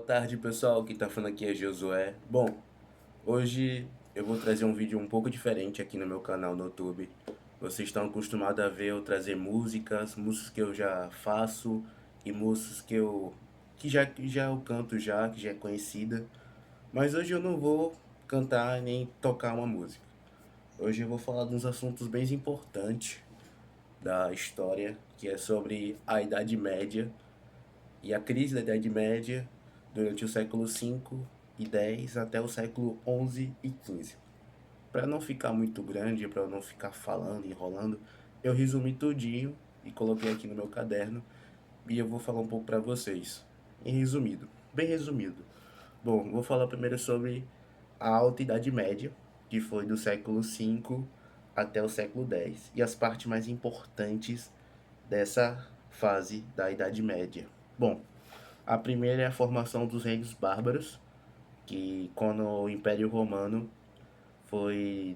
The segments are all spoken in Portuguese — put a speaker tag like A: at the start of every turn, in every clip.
A: tarde, pessoal. Quem tá falando aqui é Josué. Bom, hoje eu vou trazer um vídeo um pouco diferente aqui no meu canal no YouTube. Vocês estão acostumados a ver eu trazer músicas que eu já faço e músicas que já eu canto já, que já é conhecida. Mas hoje eu não vou cantar nem tocar uma música. Hoje eu vou falar de uns assuntos bem importantes da história, que é sobre a Idade Média e a crise da Idade Média durante o século V e X até o século XI e XV. Para não ficar muito grande, para não ficar falando, enrolando, eu resumi tudinho e coloquei aqui no meu caderno e eu vou falar um pouco para vocês. Em resumido, bem resumido. Bom, vou falar primeiro sobre a Alta Idade Média, que foi do século V até o século X, e as partes mais importantes dessa fase da Idade Média. Bom, a primeira é a formação dos reinos bárbaros, que quando o Império Romano foi,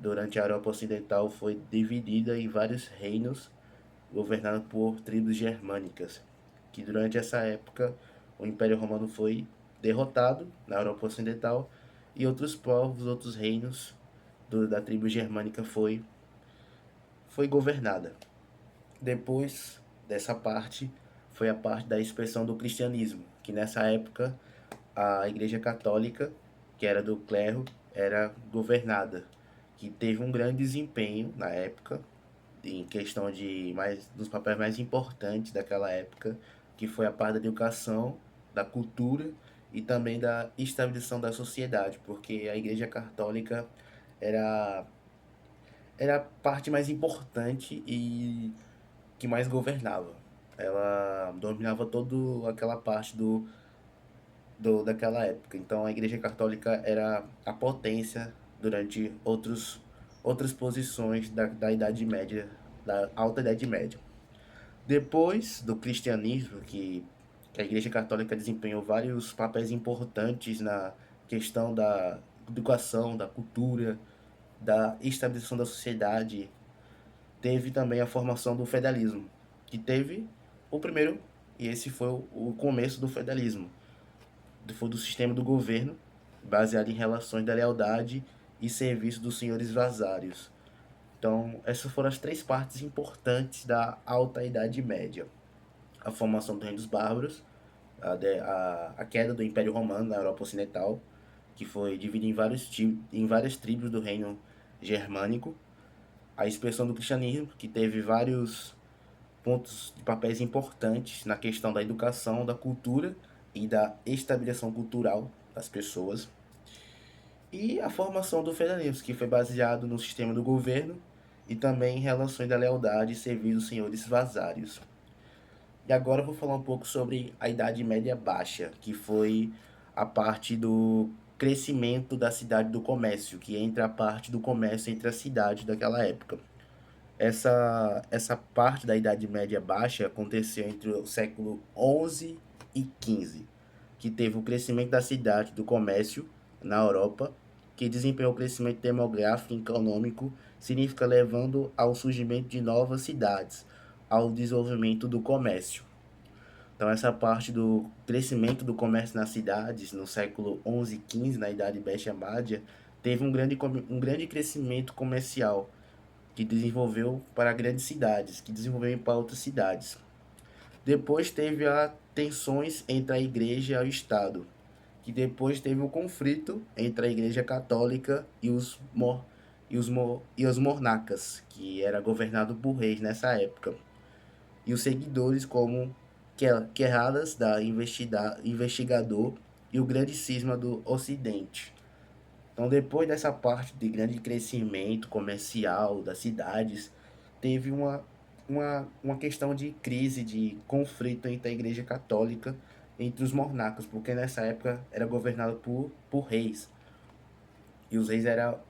A: durante a Europa Ocidental, foi dividida em vários reinos governados por tribos germânicas, que durante essa época o Império Romano foi derrotado na Europa Ocidental e outros povos, outros reinos da tribo germânica foi governada. Depois dessa parte foi a parte da expressão do cristianismo, que nessa época a Igreja Católica, que era do clero, era governada, que teve um grande desempenho na época, em questão de mais dos papéis mais importantes daquela época, que foi a parte da educação, da cultura e também da estabilização da sociedade, porque a Igreja Católica era era a parte mais importante e que mais governava. Ela dominava toda aquela parte daquela época. Então a Igreja Católica era a potência durante outras posições da Idade Média, da Alta Idade Média. Depois do cristianismo, que a Igreja Católica desempenhou vários papéis importantes na questão da educação, da cultura, da estabilização da sociedade, teve também a formação do feudalismo, que teve o primeiro, e esse foi o começo do feudalismo, foi do sistema do governo, baseado em relações da lealdade e serviço dos senhores vazários. Então, essas foram as três partes importantes da Alta Idade Média. A formação dos reinos bárbaros, a queda do Império Romano na Europa Ocidental, que foi dividido em várias tribos do reino germânico, a expressão do cristianismo, que teve vários pontos de papéis importantes na questão da educação, da cultura e da estabilização cultural das pessoas. E a formação do federalismo, que foi baseado no sistema do governo e também em relações da lealdade e serviço dos senhores vazários. E agora eu vou falar um pouco sobre a Idade Média Baixa, que foi a parte do crescimento da cidade do comércio, que entra a parte do comércio entre as cidades daquela época. Essa parte da Idade Média Baixa aconteceu entre o século XI e XV, que teve o crescimento da cidade do comércio na Europa, que desempenhou o crescimento demográfico e econômico, significa levando ao surgimento de novas cidades, ao desenvolvimento do comércio. Então essa parte do crescimento do comércio nas cidades no século XI e XV, na Idade Média, teve um grande crescimento comercial, que desenvolveu para grandes cidades, que desenvolveu para outras cidades. Depois teve as tensões entre a igreja e o Estado, que depois teve o conflito entre a igreja católica e os monarcas, que era governado por reis nessa época, e os seguidores como Querradas da investigador e o grande cisma do Ocidente. Então, depois dessa parte de grande crescimento comercial das cidades, teve uma questão de crise, de conflito entre a Igreja Católica entre os monarcas, porque nessa época era governado por reis. E os reis eram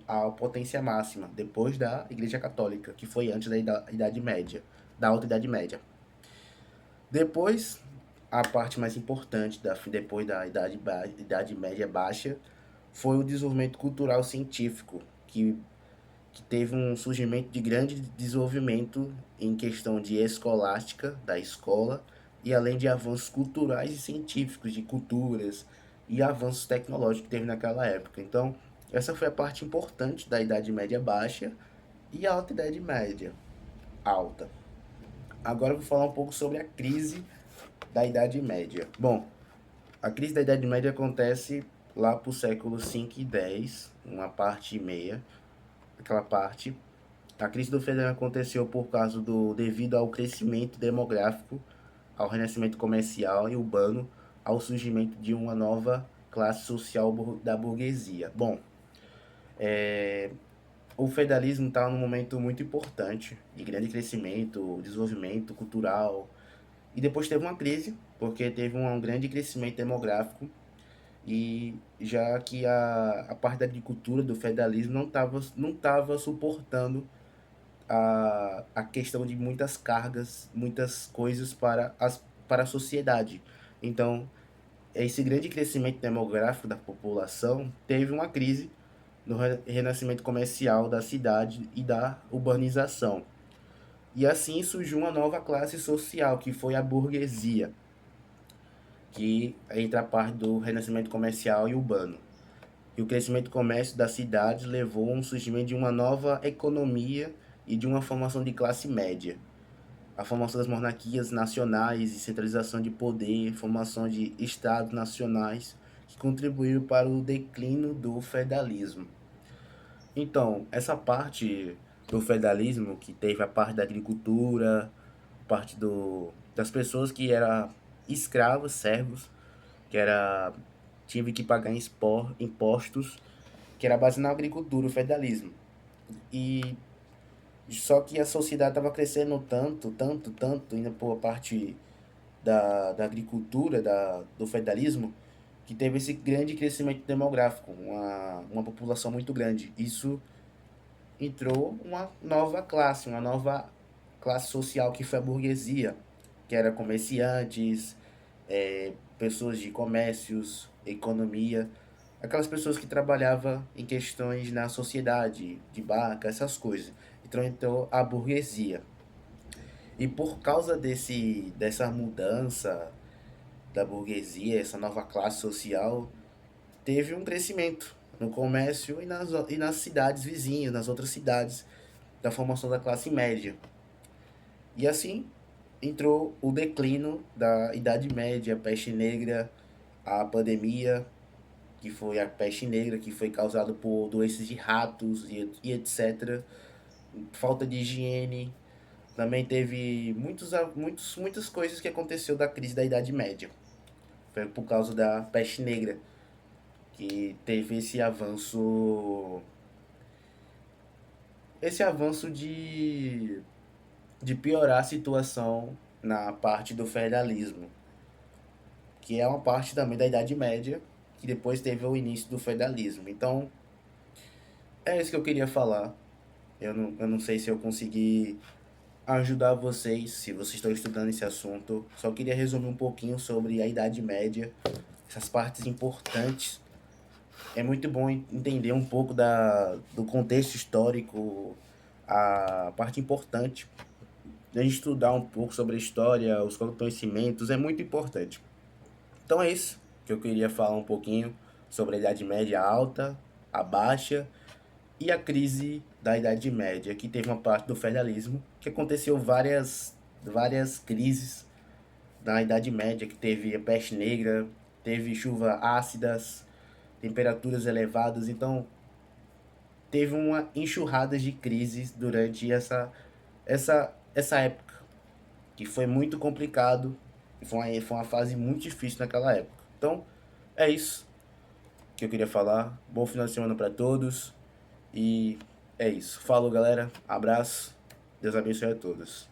A: a potência máxima, depois da Igreja Católica, que foi antes da Idade Média, da Alta Idade Média. Depois, a parte mais importante depois da Idade Média Baixa foi o desenvolvimento cultural científico, que teve um surgimento de grande desenvolvimento em questão de escolástica, da escola, e além de avanços culturais e científicos, de culturas e avanços tecnológicos que teve naquela época. Então, essa foi a parte importante da Idade Média Baixa e a Alta Idade Média Alta. Agora eu vou falar um pouco sobre a crise da Idade Média. Bom, a crise da Idade Média acontece lá para o século 5 e 10, uma parte e meia, aquela parte. A crise do feudalismo aconteceu devido ao crescimento demográfico, ao renascimento comercial e urbano, ao surgimento de uma nova classe social da burguesia. Bom, o feudalismo está num momento muito importante, de grande crescimento, desenvolvimento cultural, e depois teve uma crise, porque teve um grande crescimento demográfico, e já que a parte da agricultura do feudalismo não tava suportando a questão de muitas cargas, muitas coisas para a sociedade. Então, esse grande crescimento demográfico da população teve uma crise no renascimento comercial da cidade e da urbanização. E assim surgiu uma nova classe social, que foi a burguesia, que entra a parte do renascimento comercial e urbano. E o crescimento do comércio das cidades levou a um surgimento de uma nova economia e de uma formação de classe média. A formação das monarquias nacionais e centralização de poder, formação de estados nacionais, que contribuíram para o declínio do feudalismo. Então, essa parte do feudalismo, que teve a parte da agricultura, parte das pessoas que eram escravos, servos, que era tive que pagar impostos, que era base na agricultura, o feudalismo. E só que a sociedade estava crescendo tanto, tanto, tanto, indo por parte da agricultura, do feudalismo, que teve esse grande crescimento demográfico, uma população muito grande. Isso entrou uma nova classe social, que foi a burguesia, que era comerciantes, pessoas de comércios, economia, aquelas pessoas que trabalhavam em questões na sociedade, de banca, essas coisas. Então entrou a burguesia. E por causa dessa mudança da burguesia, essa nova classe social, teve um crescimento no comércio e nas cidades vizinhas, nas outras cidades, da formação da classe média. E assim entrou o declínio da Idade Média, a peste negra, a pandemia, que foi a peste negra, que foi causada por doenças de ratos e etc. Falta de higiene. Também teve muitas coisas que aconteceu da crise da Idade Média. Foi por causa da peste negra que teve esse avanço de piorar a situação na parte do feudalismo, que é uma parte também da Idade Média, que depois teve o início do feudalismo. Então, é isso que eu queria falar. Eu não sei se eu consegui ajudar vocês, se vocês estão estudando esse assunto. Só queria resumir um pouquinho sobre a Idade Média, essas partes importantes. É muito bom entender um pouco do contexto histórico, a parte importante de a gente estudar um pouco sobre a história, os conhecimentos, é muito importante. Então é isso que eu queria falar um pouquinho sobre a Idade Média alta, a baixa e a crise da Idade Média, que teve uma parte do feudalismo, que aconteceu várias crises na Idade Média, que teve a peste negra, teve chuva ácidas, temperaturas elevadas, então teve uma enxurrada de crises durante essa época, que foi muito complicado, foi uma fase muito difícil naquela época. Então, é isso que eu queria falar. Bom final de semana para todos e é isso. Falou, galera. Abraço. Deus abençoe a todos.